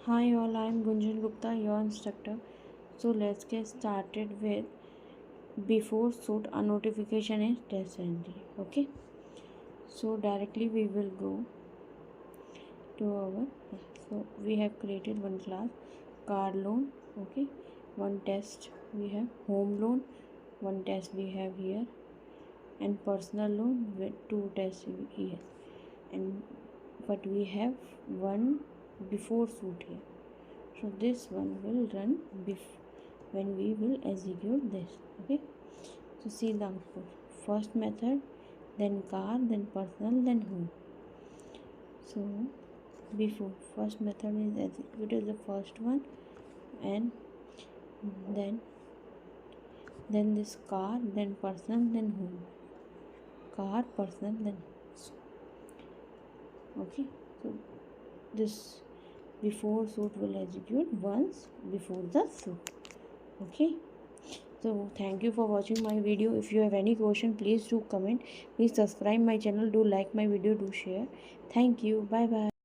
Hi all, I'm Gunjan Gupta, your instructor. So let's get started with before shoot a notification in TestNG. Okay. So directly we will go to our. So we have created one class, car loan. Okay. One test we have home loan. One test we have here, and personal loan with two tests here. And but we have one before shoot here. So this one will run when we will execute this. Okay, so see the output. First method, then car, then personal, then home. So before first method is executed, the first one, and then this car, then personal, then home. Car, personal, then okay. So this before shoot will execute once before the shoot. Okay, so thank you for watching my video. If you have any question, please do comment. Please subscribe my channel, do like my video, do share. Thank you. Bye bye.